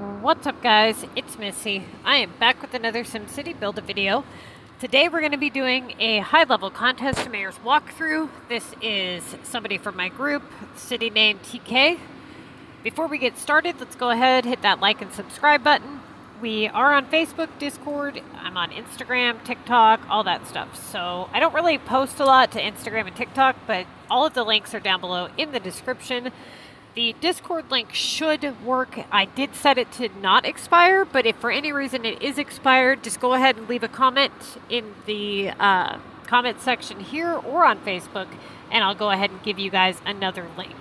What's up, guys? It's Missy. I am back with another SimCity build a video. Today we're going to be doing a high-level contest to mayor's walkthrough. This is somebody from my group, city name TK. Before we get started, let's go ahead, hit that like and subscribe button. We are on Facebook, Discord, I'm on Instagram, TikTok, all that stuff. So I don't really post a lot to Instagram and TikTok, but all of the links are down below in the description. The Discord link should work. I did set it to not expire, but if for any reason it is expired, just go ahead and leave a comment in the comment section here or on Facebook, and I'll go ahead and give you guys another link.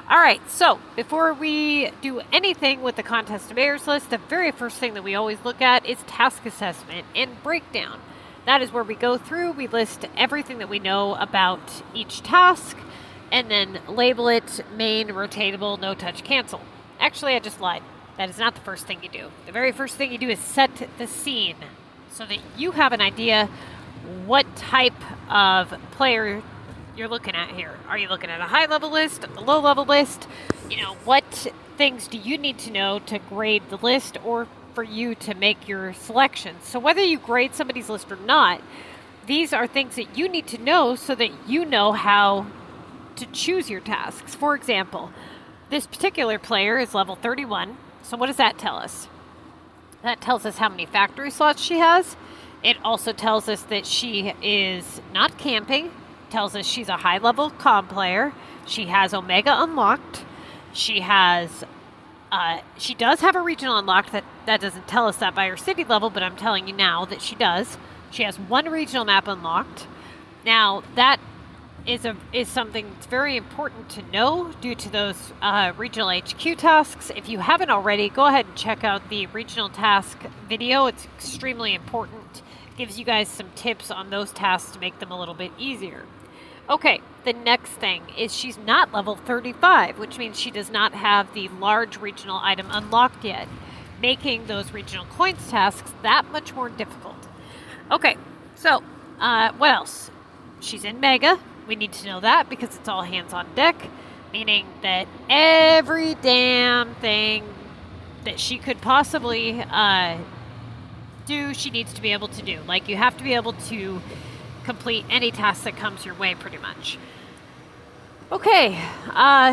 All right, so before we do anything with the contest of mayors list, the very first thing that we always look at is task assessment and breakdown. That is where we go through, we list everything that we know about each task, and then label it main, rotatable, no touch, cancel. Actually, I just lied. That is not the first thing you do. The very first thing you do is set the scene so that you have an idea what type of player you're looking at here. Are you looking at a high-level list, a low-level list? You know, what things do you need to know to grade the list or for you to make your selections? So whether you grade somebody's list or not, these are things that you need to know so that you know how to choose your tasks. For example, this particular player is level 31. So what does that tell us? That tells us how many factory slots she has. It also tells us that she is not camping. Tells us she's a high-level CoM player. She has Omega unlocked. She has, she does have a regional unlocked. That doesn't tell us that by her city level, but I'm telling you now that she does. She has one regional map unlocked. Now that is something that's very important to know due to those regional HQ tasks. If you haven't already, go ahead and check out the regional task video. It's extremely important. Gives you guys some tips on those tasks to make them a little bit easier. Okay, the next thing is she's not level 35, which means she does not have the large regional item unlocked yet, making those regional coins tasks that much more difficult. Okay, so what else? She's in Mega. We need to know that because it's all hands on deck, meaning that every damn thing that she could possibly do, she needs to be able to do. Like, you have to be able to complete any task that comes your way, pretty much. Okay,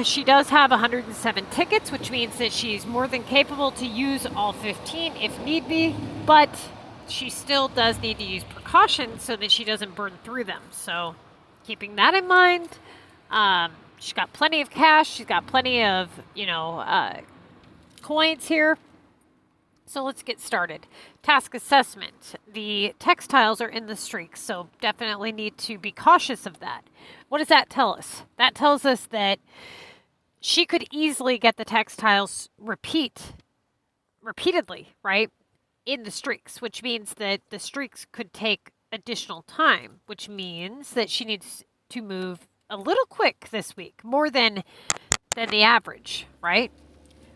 she does have 107 tickets, which means that she's more than capable to use all 15 if need be, but she still does need to use precaution so that she doesn't burn through them. So keeping that in mind, she's got plenty of cash, she's got plenty of, coins here. So let's get started. Task assessment. The textiles are in the streaks, so definitely need to be cautious of that. What does that tell us? That tells us that she could easily get the textiles repeatedly, right, in the streaks, which means that the streaks could take additional time, which means that she needs to move a little quick this week, more than the average, right?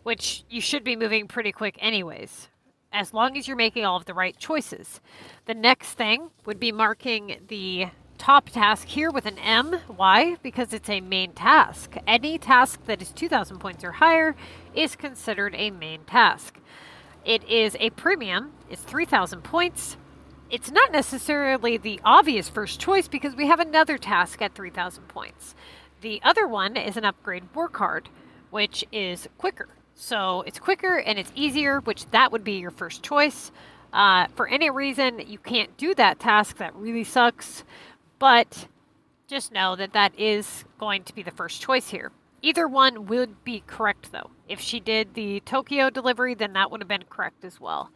Which you should be moving pretty quick anyways, as long as you're making all of the right choices. The next thing would be marking the top task here with an M. Why? Because it's a main task. Any task that is 2,000 points or higher is considered a main task. It is a premium. It's 3,000 points. It's not necessarily the obvious first choice because we have another task at 3,000 points. The other one is an upgrade work hard, which is quicker. So it's quicker and it's easier, which that would be your first choice. For any reason you can't do that task, that really sucks. But just know that that is going to be the first choice here. Either one would be correct, though. If she did the Tokyo delivery, then that would have been correct as well.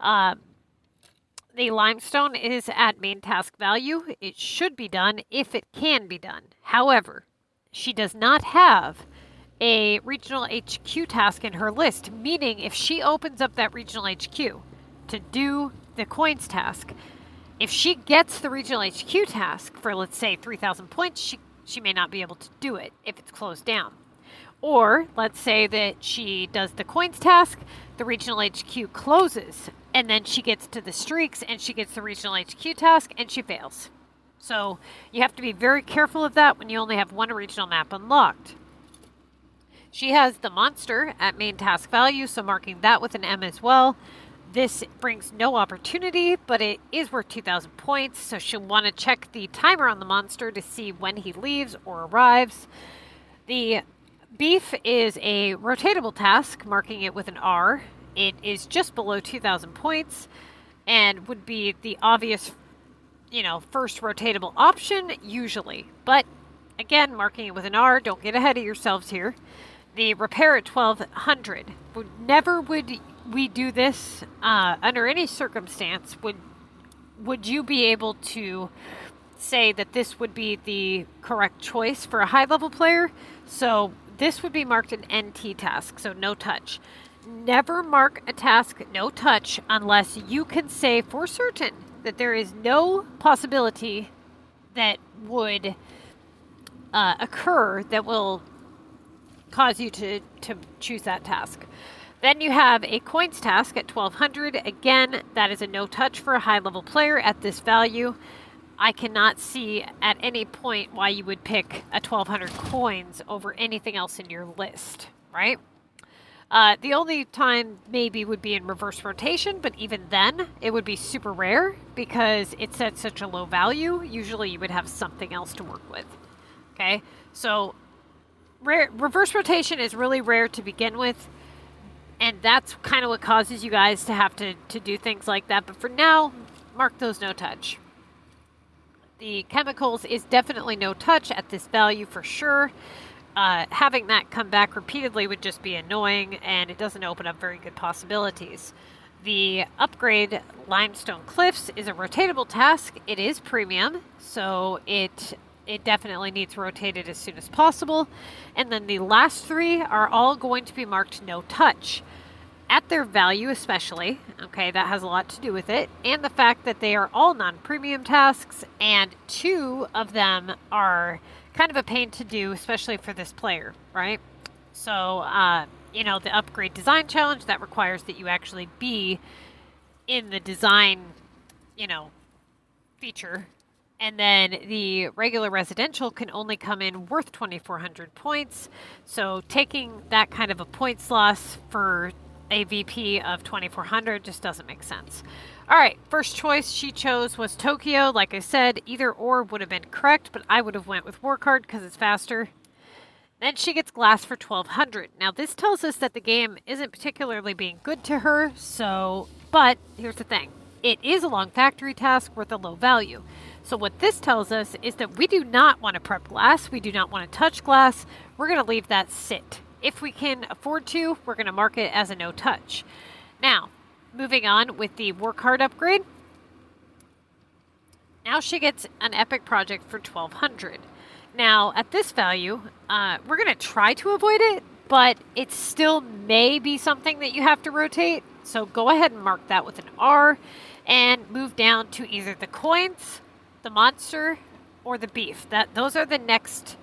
The limestone is at main task value. It should be done if it can be done. However, she does not have a regional HQ task in her list, meaning if she opens up that regional HQ to do the coins task, if she gets the regional HQ task for, let's say, 3,000 points, she may not be able to do it if it's closed down. Or let's say that she does the coins task, the regional HQ closes, and then she gets to the streaks and she gets the regional HQ task and she fails. So you have to be very careful of that when you only have one regional map unlocked. She has the monster at main task value, so marking that with an M as well. This brings no opportunity, but it is worth 2,000 points, so she'll want to check the timer on the monster to see when he leaves or arrives. The beef is a rotatable task, marking it with an R. It is just below 2,000 points and would be the obvious, first rotatable option usually. But again, marking it with an R, don't get ahead of yourselves here. The repair at 1,200. Never would we do this under any circumstance. Would you be able to say that this would be the correct choice for a high level player? So this would be marked an NT task, so no touch. Never mark a task no touch unless you can say for certain that there is no possibility that would occur that will cause you to choose that task. Then you have a coins task at 1,200. Again, that is a no touch for a high level player at this value. I cannot see at any point why you would pick a 1,200 coins over anything else in your list, right? The only time maybe would be in reverse rotation, but even then it would be super rare because it's at such a low value. Usually you would have something else to work with. Okay, so reverse rotation is really rare to begin with, and that's kind of what causes you guys to have to do things like that. But for now, mark those no touch. The chemicals is definitely no touch at this value for sure. Having that come back repeatedly would just be annoying, and it doesn't open up very good possibilities. The upgrade Limestone Cliffs is a rotatable task. It is premium, so it definitely needs rotated as soon as possible. And then the last three are all going to be marked no touch. At their value especially, okay, that has a lot to do with it, and the fact that they are all non-premium tasks, and 2 of them are kind of a pain to do, especially for this player, right? So, the upgrade design challenge, that requires that you actually be in the design, feature. And then the regular residential can only come in worth 2,400 points. So taking that kind of a points loss for a VP of 2,400 just doesn't make sense. All right, first choice she chose was Tokyo. Like I said, either or would have been correct, but I would have went with War Card because it's faster. Then she gets glass for 1,200. Now this tells us that the game isn't particularly being good to her, but here's the thing. It is a long factory task worth a low value. So what this tells us is that we do not want to prep glass. We do not want to touch glass. We're going to leave that sit. If we can afford to, we're going to mark it as a no touch. Now, moving on with the work hard upgrade. Now she gets an epic project for 1,200. Now, at this value, we're going to try to avoid it, but it still may be something that you have to rotate. So go ahead and mark that with an R and move down to either the coins, the monster, or the beef. Those are the next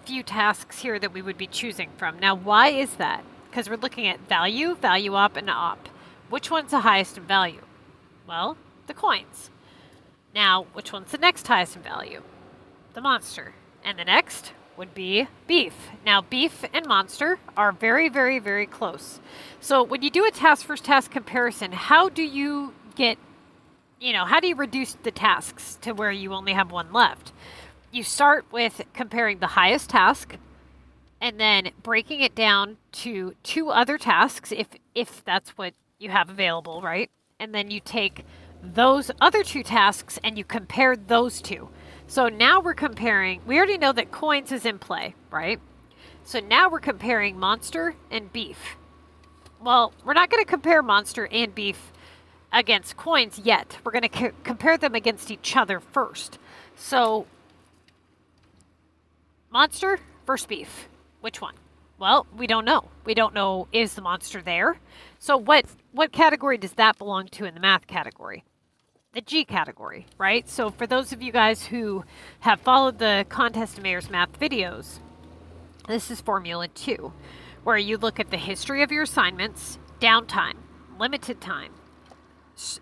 few tasks here that we would be choosing from. Now, why is that? Because we're looking at value, value op, and op. Which one's the highest in value? Well, the coins. Now, which one's the next highest in value? The monster. And the next would be beef. Now, beef and monster are very, very, very close. So when you do a task versus task comparison, how do you reduce the tasks to where you only have one left? You start with comparing the highest task and then breaking it down to 2 other tasks if that's what you have available, right? And then you take those other 2 tasks and you compare those 2. So now we're comparing, we already know that coins is in play, right? So now we're comparing monster and beef. Well, we're not going to compare monster and beef against coins yet. We're going to compare them against each other first. So monster versus beef. Which one? Well, we don't know. We don't know, is the monster there? So what category does that belong to in the math category? The G category, right? So for those of you guys who have followed the Contest of Mayors math videos, this is Formula 2, where you look at the history of your assignments, downtime, limited time.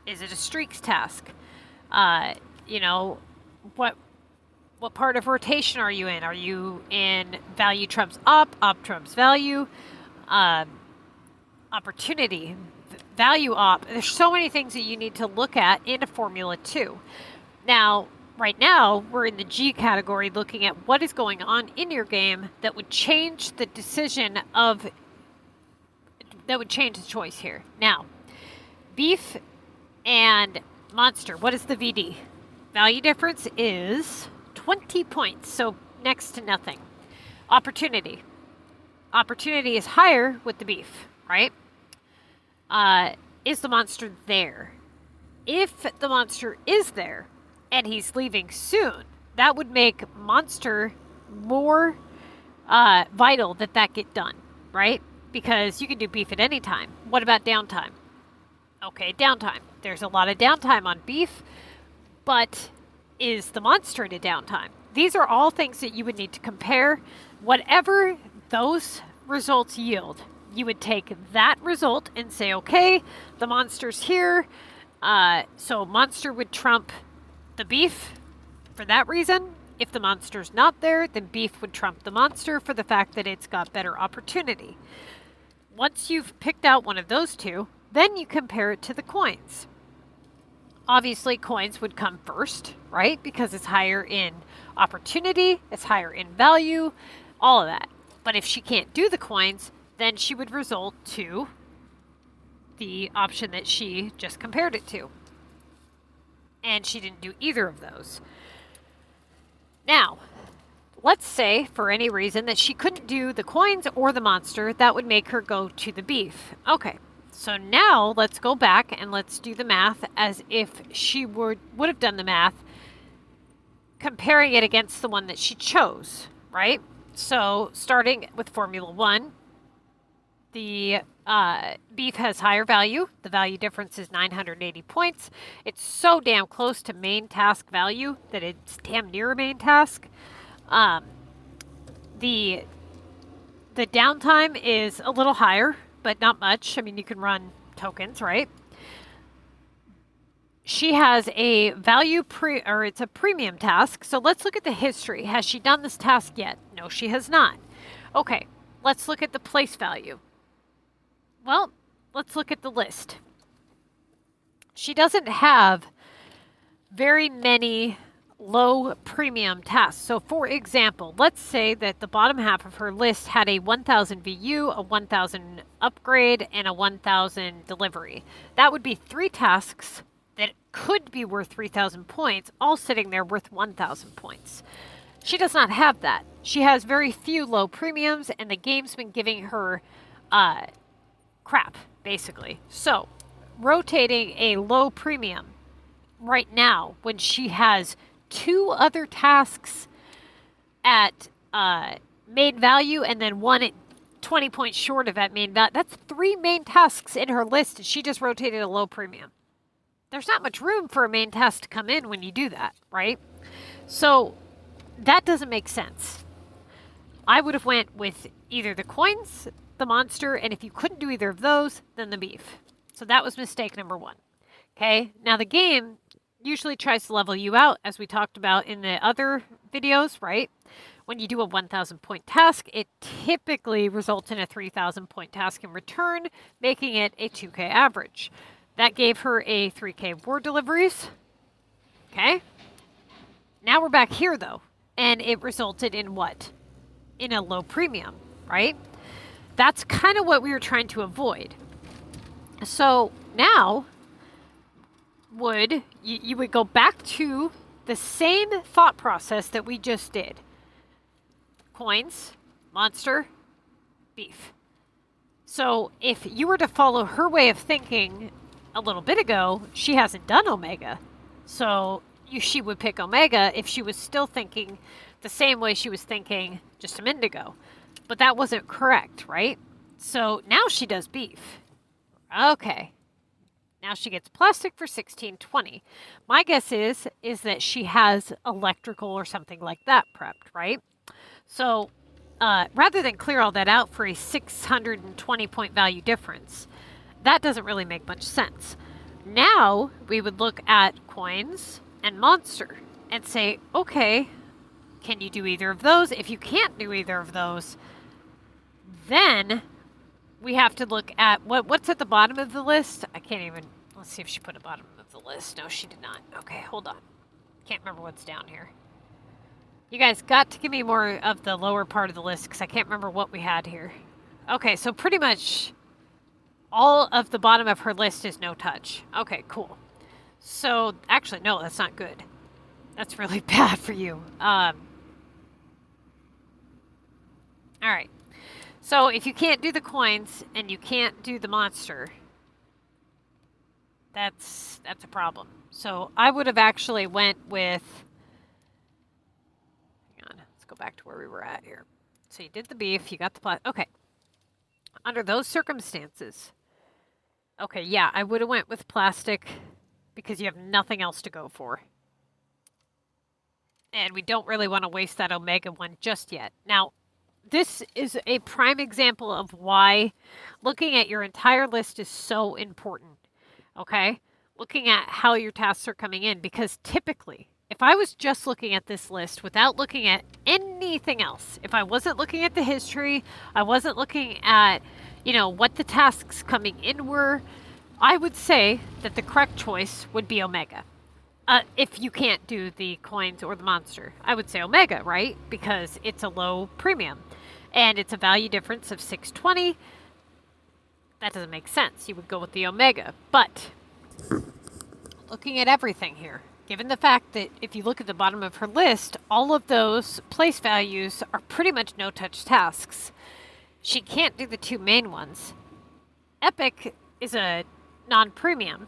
Is it a streaks task? What What part of rotation are you in? Are you in value trumps op trumps value, opportunity, value op? There's so many things that you need to look at in a Formula 2. Now, right now, we're in the G category looking at what is going on in your game that would change the decision of, that would change the choice here. Now, beef and monster, what is the VD? Value difference is 20 points, so next to nothing. Opportunity. Opportunity is higher with the beef, right? Is the monster there? If the monster is there and he's leaving soon, that would make monster more vital that get done, right? Because you can do beef at any time. What about downtime? Okay, downtime. There's a lot of downtime on beef, but is the monster in a downtime? These are all things that you would need to compare. Whatever those results yield, you would take that result and say, okay, the monster's here, so monster would trump the beef for that reason. If the monster's not there, then beef would trump the monster for the fact that it's got better opportunity. Once you've picked out one of those two, then you compare it to the coins. Obviously, coins would come first, right? Because it's higher in opportunity, it's higher in value, all of that. But if she can't do the coins, then she would result to the option that she just compared it to. And she didn't do either of those. Now, let's say for any reason that she couldn't do the coins or the monster, that would make her go to the beef. Okay. So now let's go back and let's do the math as if she would have done the math, comparing it against the one that she chose, right? So starting with Formula 1, the beef has higher value. The value difference is 980 points. It's so damn close to main task value that it's damn near a main task. The downtime is a little higher, but not much. I mean, you can run tokens, right? She has a value it's a premium task. So let's look at the history. Has she done this task yet? No, she has not. Okay, let's look at the place value. Well, let's look at the list. She doesn't have very many low premium tasks. So for example, let's say that the bottom half of her list had a 1000 VU, a 1000 upgrade, and a 1000 delivery. That would be 3 tasks that could be worth 3000 points, all sitting there worth 1000 points. She does not have that. She has very few low premiums, and the game's been giving her crap, basically. So rotating a low premium right now when she has 2 other tasks at main value and then one at 20 points short of at main value. That's 3 main tasks in her list, and she just rotated a low premium. There's not much room for a main task to come in when you do that, right? So that doesn't make sense. I would have went with either the coins, the monster, and if you couldn't do either of those, then the beef. So that was mistake number 1. Okay, now the game usually tries to level you out, as we talked about in the other videos, right? When you do a 1000 point task, it typically results in a 3000 point task in return, making it a 2K average. That gave her a 3K war deliveries. Okay. Now we're back here though, and it resulted in what? In a low premium, right? That's kind of what we were trying to avoid. So now you would go back to the same thought process that we just did. Coins, monster, beef. So if you were to follow her way of thinking a little bit ago, she hasn't done Omega. So she would pick Omega if she was still thinking the same way she was thinking just a minute ago. But that wasn't correct, right? So now she does beef. Okay. Now she gets plastic for 1620. My guess is that she has electrical or something like that prepped, right? So rather than clear all that out for a 620 point value difference, that doesn't really make much sense. Now we would look at coins and monster and say, okay, Can you do either of those? If you can't do either of those, then we have to look at what's at the bottom of the list. I can't even, let's see if she put a bottom of the list. No, she did not. Okay, hold on. Can't remember what's down here. You guys got to give me more of the lower part of the list because I can't remember what we had here. Okay, so pretty much all of the bottom of her list is no touch. Okay, cool. So, actually, no, that's not good. That's really bad for you. All right. So, if you can't do the coins and you can't do the monster, that's a problem. So, I would have actually went with... Hang on. Let's go back to where we were at here. So, you did the beef. You got the... Okay. Under those circumstances... Okay, yeah, I would have went with plastic because you have nothing else to go for. And we don't really want to waste that Omega one just yet. Now, this is a prime example of why looking at your entire list is so important, okay? Looking at how your tasks are coming in, because typically, if I was just looking at this list without looking at anything else, if I wasn't looking at the history, I wasn't looking at, you know, what the tasks coming in were, I would say that the correct choice would be Omega. If you can't do the coins or the monster, I would say Omega, right? Because it's a low premium and it's a value difference of 620. That doesn't make sense. You would go with the Omega. But looking at everything here, given the fact that if you look at the bottom of her list, all of those place values are pretty much no-touch tasks. She can't do the two main ones. Epic is a non-premium,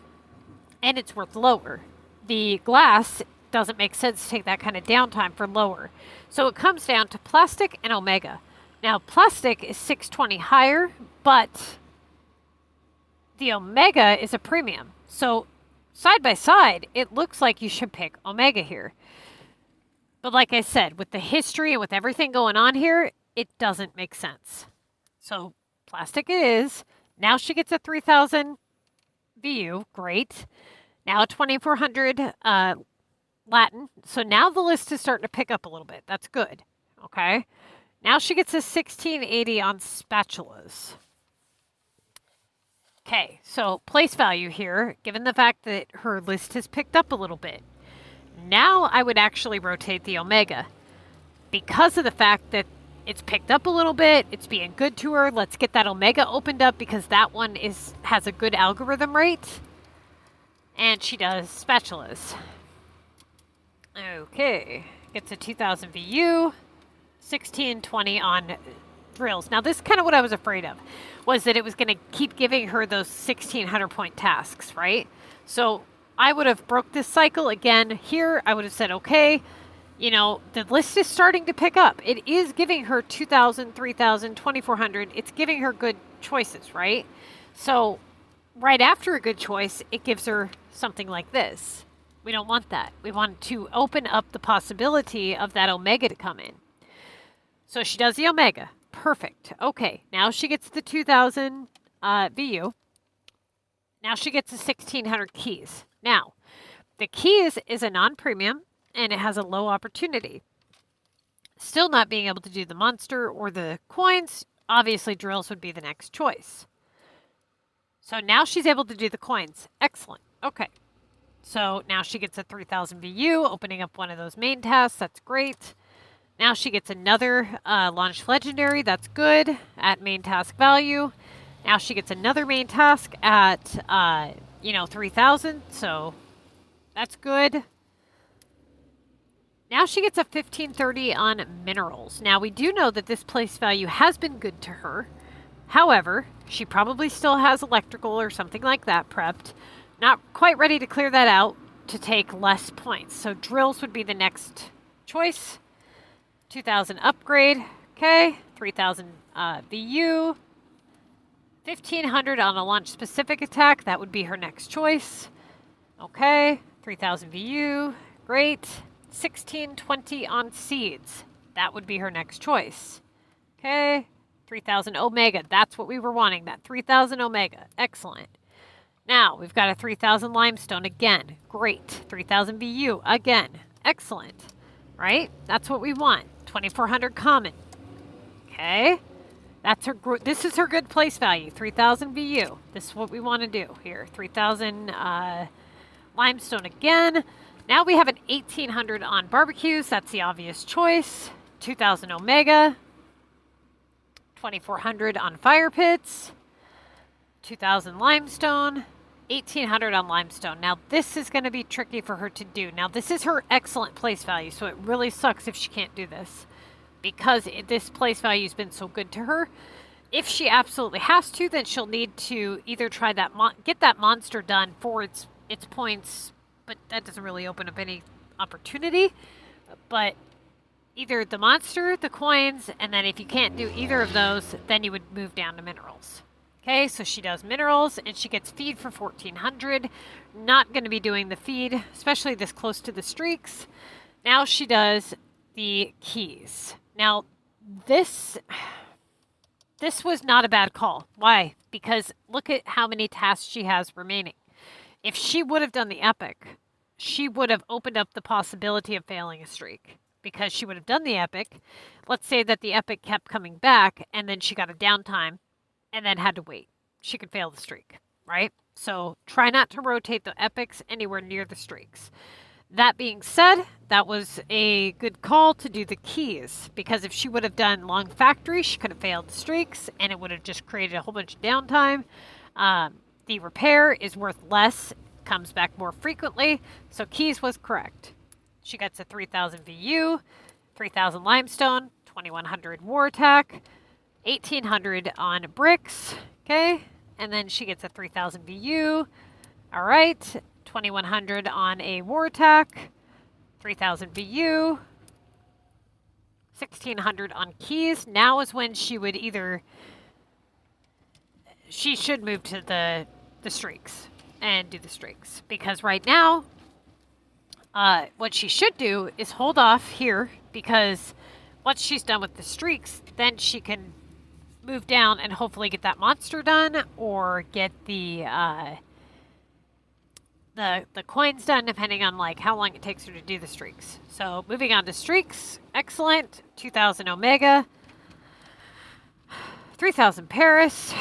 and it's worth lower. The glass doesn't make sense to take that kind of downtime for lower. So it comes down to plastic and Omega. Now, plastic is 620 higher, but the Omega is a premium. So side by side, it looks like you should pick Omega here. But like I said, with the history and with everything going on here, it doesn't make sense. So plastic it is. Now she gets a 3,000 VU. Great. Now a 2,400 Latin. So now the list is starting to pick up a little bit. That's good. Okay. Now she gets a 1680 on spatulas. Okay. So place value here, given the fact that her list has picked up a little bit. Now I would actually rotate the Omega because of the fact that it's picked up a little bit. It's being good to her. Let's get that Omega opened up because that one has a good algorithm rate. And she does spatulas. Okay. Gets a 2,000 VU. 1620 on drills. Now, this is kind of what I was afraid of, was that it was going to keep giving her those 1,600 point tasks, right? So I would have broke this cycle again here. I would have said, okay, you know, the list is starting to pick up. It is giving her 2,000, 3,000, 2,400. It's giving her good choices, right? So right after a good choice, it gives her something like this. We don't want that. We want to open up the possibility of that Omega to come in. So she does the Omega. Perfect. Okay, now she gets the 2,000 VU. Now she gets the 1,600 keys. Now, the keys is a non-premium, and it has a low opportunity. Still not being able to do the monster or the coins, obviously drills would be the next choice. So now she's able to do the coins. Excellent. Okay. So now she gets a 3,000 VU, opening up one of those main tasks. That's great. Now she gets another launch legendary. That's good at main task value. Now she gets another main task at, 3,000. So that's good. Now she gets a 1530 on minerals. Now we do know that this place value has been good to her. However, she probably still has electrical or something like that prepped. Not quite ready to clear that out to take less points. So drills would be the next choice. 2,000 upgrade. Okay. 3,000 VU. 1,500 on a launch specific attack. That would be her next choice. Okay. 3,000 VU. Great. 1,620 on seeds. That would be her next choice. Okay. 3,000 Omega. That's what we were wanting. That 3,000 Omega. Excellent. Now, we've got a 3,000 Limestone again. Great. 3,000 VU again. Excellent. right? That's what we want. 2,400 common. Okay. That's her. This is her good place value. 3,000 VU. This is what we want to do here. 3,000 limestone again. Now we have an 1,800 on barbecues. That's the obvious choice. 2,000 omega. 2,400 on fire pits. 2,000 limestone. 1,800 on limestone. Now this is going to be tricky for her to do. Now this is her excellent place value, so it really sucks if she can't do this, because this place value has been so good to her. If she absolutely has to, then she'll need to either try that get that monster done for its points, but that doesn't really open up any opportunity. But either the monster, the coins, and then if you can't do either of those, then you would move down to minerals. Okay, so she does minerals, and she gets feed for 1,400. Not going to be doing the feed, especially this close to the streaks. Now she does the keys. Now, this was not a bad call. Why? Because look at how many tasks she has remaining. If she would have done the epic, she would have opened up the possibility of failing a streak, because she would have done the epic. Let's say that the epic kept coming back, and then she got a downtime, and then had to wait. She could fail the streak, right? So try not to rotate the epics anywhere near the streaks. That being said, that was a good call to do the keys, because if she would have done long factory, she could have failed the streaks, and it would have just created a whole bunch of downtime. The repair is worth less, comes back more frequently, so keys was correct. She gets a 3,000 VU, 3,000 limestone, 2,100 war attack, 1,800 on bricks, okay? And then she gets a 3,000 VU. All right, 2,100 on a war attack, 3,000 VU, 1,600 on keys. Now is when she would she should move to the streaks and do the streaks. Because right now, what she should do is hold off here, because once she's done with the streaks, then she can move down and hopefully get that monster done, or get the coins done, depending on like how long it takes her to do the streaks. So moving on to streaks, excellent. 2,000 omega, 3,000 Paris,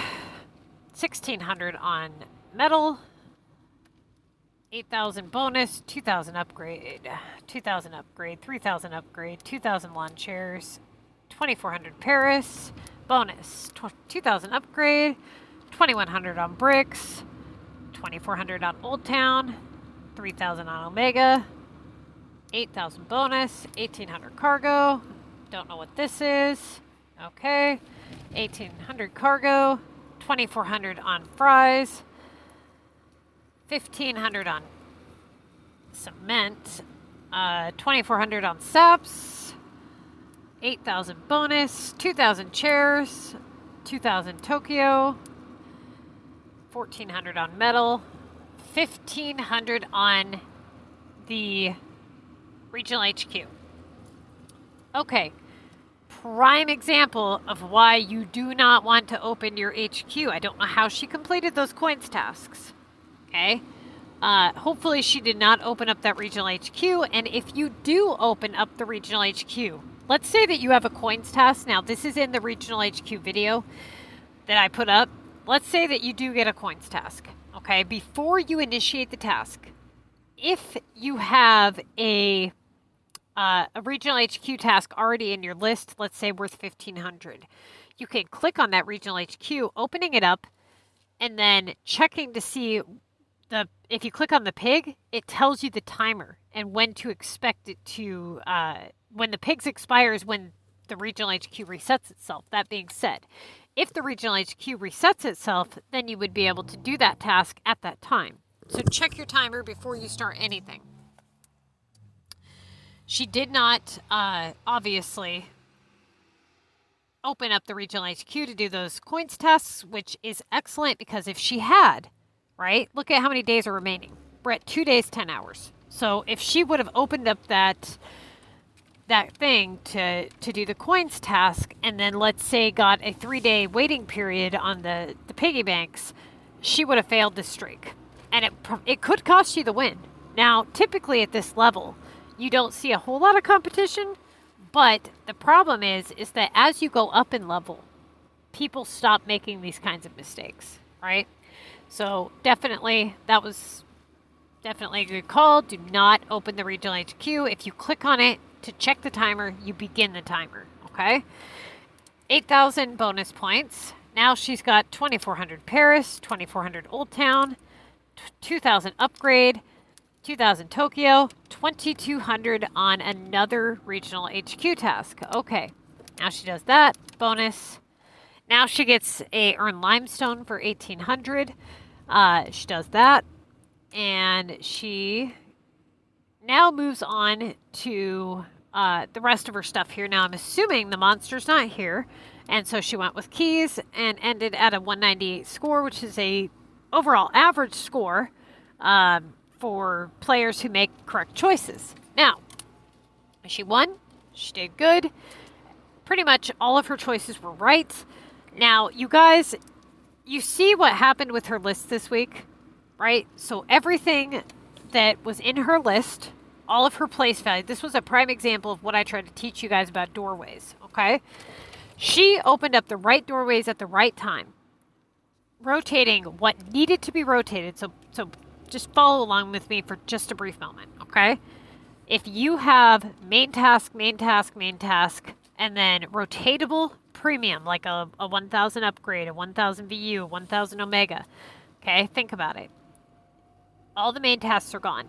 1,600 on metal, 8,000 bonus, 2,000 upgrade, 2,000 upgrade, 3,000 upgrade, 2,000 lawn chairs, 2,400 Paris, bonus, 2,000 upgrade, 2,100 on bricks, 2,400 on Old Town, 3,000 on Omega, 8,000 bonus, 1,800 cargo. Don't know what this is. Okay, 1,800 cargo, 2,400 on fries, 1,500 on cement, 2,400 on saps, 8,000 bonus, 2,000 chairs, 2,000 Tokyo, 1,400 on metal, 1,500 on the regional HQ. Okay, prime example of why you do not want to open your HQ. I don't know how she completed those coins tasks. Okay, hopefully she did not open up that regional HQ. And if you do open up the regional HQ, let's say that you have a coins task. Now, this is in the regional HQ video that I put up. Let's say that you do get a coins task. Okay, before you initiate the task, if you have a regional HQ task already in your list, let's say worth 1,500, you can click on that regional HQ, opening it up, and then checking to see if you click on the pig, it tells you the timer and when to expect it to, when the pigs expires, when the regional HQ resets itself. That being said, if the regional HQ resets itself, then you would be able to do that task at that time. So check your timer before you start anything. She did not, obviously, open up the regional HQ to do those coins tasks, which is excellent, because if she had, right, look at how many days are remaining. We're at 2 days, 10 hours. So if she would have opened up that thing to do the coins task, and then let's say got a 3-day waiting period on the piggy banks, she would have failed this streak. And it could cost you the win. Now, typically at this level, you don't see a whole lot of competition, but the problem is that as you go up in level, people stop making these kinds of mistakes, right? So definitely, that was definitely a good call. Do not open the regional HQ. If you click on it to check the timer, you begin the timer, okay? 8,000 bonus points. Now she's got 2,400 Paris, 2,400 Old Town, 2,000 upgrade, 2,000 Tokyo, 2,200 on another regional HQ task. Okay, now she does that. Bonus. Now she gets a earn limestone for 1,800. She does that. And she now moves on to the rest of her stuff here. Now I'm assuming the monster's not here. And so she went with keys and ended at a 198 score, which is a overall average score for players who make correct choices. Now, she won. She did good. Pretty much all of her choices were right. Now, you guys, you see what happened with her list this week, right? So everything that was in her list, all of her place value, this was a prime example of what I tried to teach you guys about doorways, okay? She opened up the right doorways at the right time, rotating what needed to be rotated. So just follow along with me for just a brief moment, okay? If you have main task, and then rotatable premium, like a 1,000 upgrade, a 1,000 VU, 1,000 Omega, okay? Think about it. All the main tasks are gone.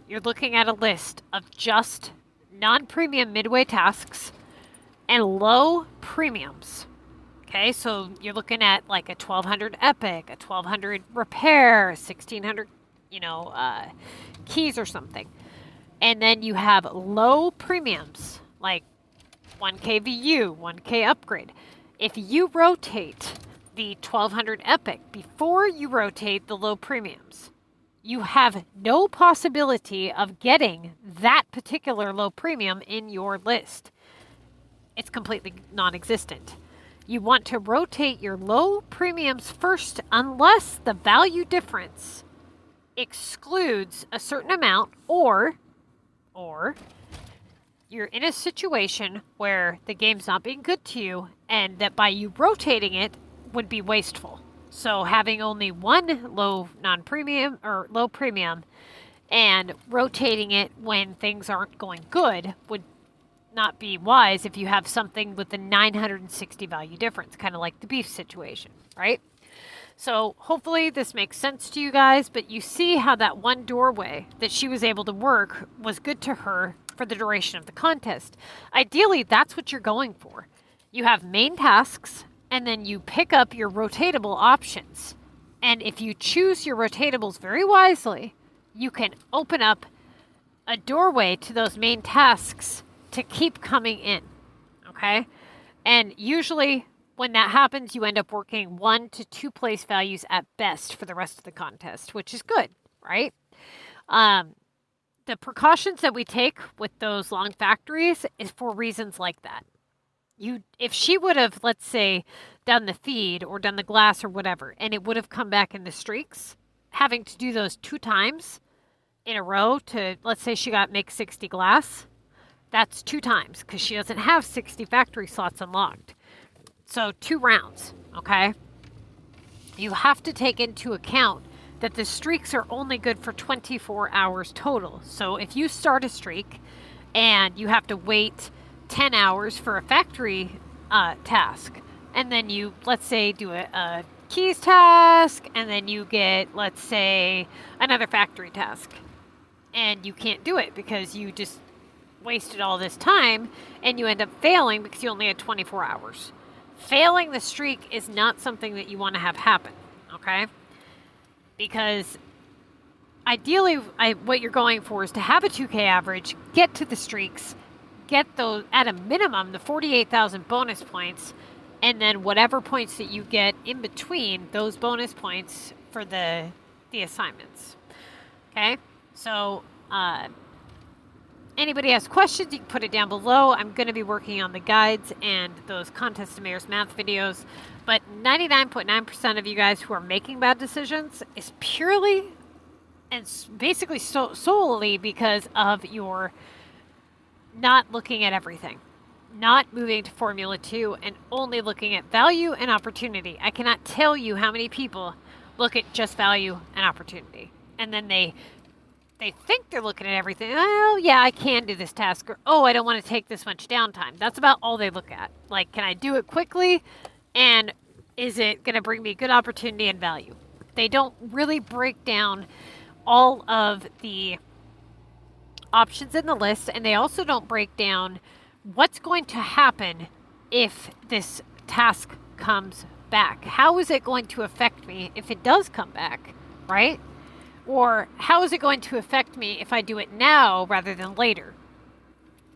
You're looking at a list of just non-premium midway tasks and low premiums. Okay, so you're looking at like a 1,200 epic, a 1,200 repair, 1,600, keys or something. And then you have low premiums, like 1K VU, 1K upgrade. If you rotate the 1,200 epic before you rotate the low premiums, you have no possibility of getting that particular low premium in your list. It's completely non-existent. You want to rotate your low premiums first unless the value difference excludes a certain amount or you're in a situation where the game's not being good to you and that by you rotating it would be wasteful. So having only one low non-premium or low premium and rotating it when things aren't going good would not be wise if you have something with the 960 value difference, kind of like the beef situation, right? So hopefully this makes sense to you guys, but you see how that one doorway that she was able to work was good to her for the duration of the contest. Ideally, that's what you're going for. You have main tasks, and then you pick up your rotatable options. And if you choose your rotatables very wisely, you can open up a doorway to those main tasks to keep coming in, okay? And usually when that happens, you end up working 1 to 2 place values at best for the rest of the contest, which is good, right? The precautions that we take with those long factories is for reasons like that. If she would have, let's say, done the feed or done the glass or whatever, and it would have come back in the streaks, having to do those 2 times in a row to, let's say she got make 60 glass, that's 2 times because she doesn't have 60 factory slots unlocked. So 2 rounds, okay? You have to take into account that the streaks are only good for 24 hours total. So if you start a streak and you have to wait 10 hours for a factory task, and then you, let's say, do a keys task, and then you get, let's say, another factory task, and you can't do it because you just wasted all this time, and you end up failing because you only had 24 hours. Failing the streak is not something that you want to have happen, okay? Because ideally, what you're going for is to have a 2K average, get to the streaks, get those, at a minimum, the 48,000 bonus points, and then whatever points that you get in between those bonus points for the assignments, okay? So, anybody has questions, you can put it down below. I'm going to be working on the guides and those contest to mayor's math videos. But 99.9% of you guys who are making bad decisions is purely and basically solely because of your not looking at everything, not moving to Formula 2 and only looking at value and opportunity. I cannot tell you how many people look at just value and opportunity. And then they think they're looking at everything. Oh, yeah, I can do this task. Or, oh, I don't want to take this much downtime. That's about all they look at. Like, can I do it quickly? And is it going to bring me good opportunity and value? They don't really break down all of the options in the list, and they also don't break down what's going to happen if this task comes back. How is it going to affect me if it does come back, right? Or how is it going to affect me if I do it now rather than later?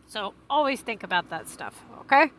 So always think about that stuff, okay?